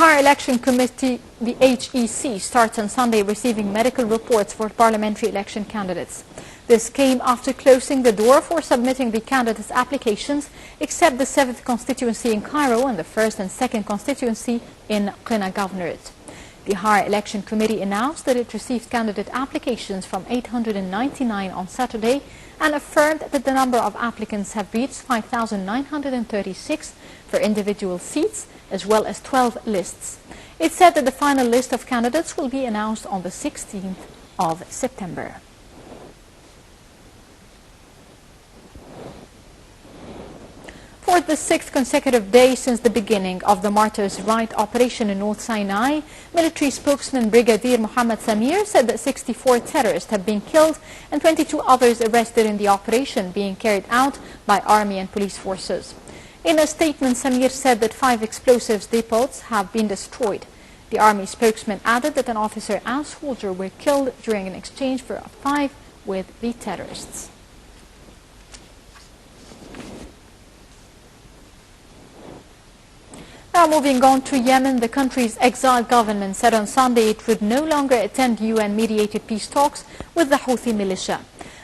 Higher Election Committee, the HEC, starts on Sunday receiving medical reports for parliamentary election candidates. This came after closing the door for submitting the candidates' applications, except the 7th constituency in Cairo and the 1st and 2nd constituency in Qina Governorate. The Higher Election Committee announced that it received candidate applications from 899 on Saturday and affirmed that the number of applicants have reached 5,936 for individual seats, as well as 12 lists. It said that the final list of candidates will be announced on the 16th of September. For the 6th consecutive day since the beginning of the Martyrs' Right operation in North Sinai, military spokesman Brigadier Mohammed Samir said that 64 terrorists have been killed and 22 others arrested in the operation being carried out by army and police forces. In a statement, Samir said that 5 explosives depots have been destroyed. The army spokesman added that an officer and soldier were killed during an exchange for a fight with the terrorists. Now moving on to Yemen, the country's exiled government said on Sunday it would no longer attend UN-mediated peace talks with the Houthi militia.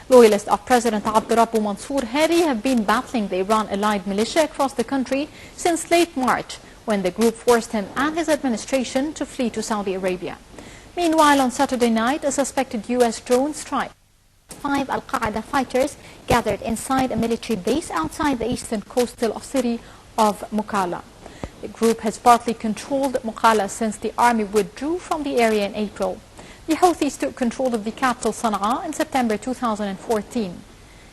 Loyalists of President Abdurrabbu Mansour Hadi have been battling the Iran-allied militia across the country since late March, when the group forced him and his administration to flee to Saudi Arabia. Meanwhile, on Saturday night, a suspected U.S. drone strike 5 Al-Qaeda fighters gathered inside a military base outside the eastern coastal city of Mukalla. The group has partly controlled Mukalla since the army withdrew from the area in April. The Houthis took control of the capital Sana'a in September 2014.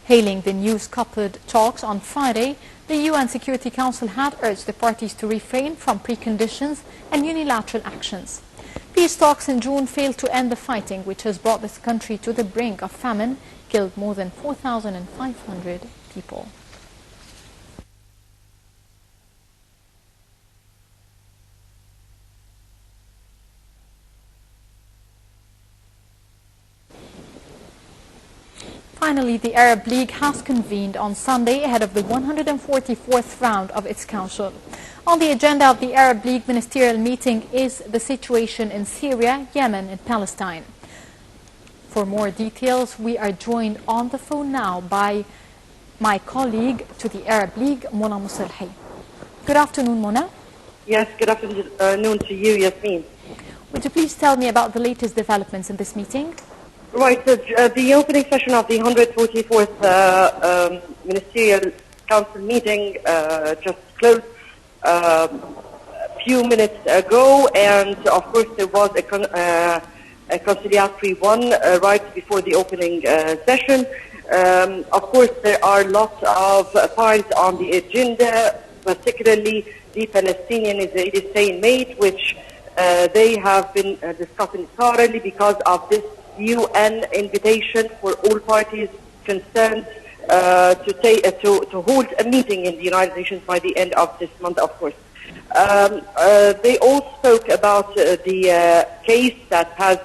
Hailing the news-coupled talks on Friday, the UN Security Council had urged the parties to refrain from preconditions and unilateral actions. Peace talks in June failed to end the fighting, which has brought this country to the brink of famine, killed more than 4,500 people. Finally, the Arab League has convened on Sunday ahead of the 144th round of its council. On the agenda of the Arab League ministerial meeting is the situation in Syria, Yemen, and Palestine. For more details, we are joined on the phone now by my colleague to the Arab League, Mona Musalhi. Good afternoon, Mona. Yes, good afternoon to you, Yasmin. Would you please tell me about the latest developments in this meeting? Right, the opening session of the 144th Ministerial Council meeting just closed a few minutes ago, and of course there was a conciliatory one right before the opening session. Of course there are lots of points on the agenda, particularly the Palestinian-Israeli stalemate, which they have been discussing thoroughly because of this UN invitation for all parties concerned to hold a meeting in the United Nations by the end of this month, of course. They all spoke about the case that has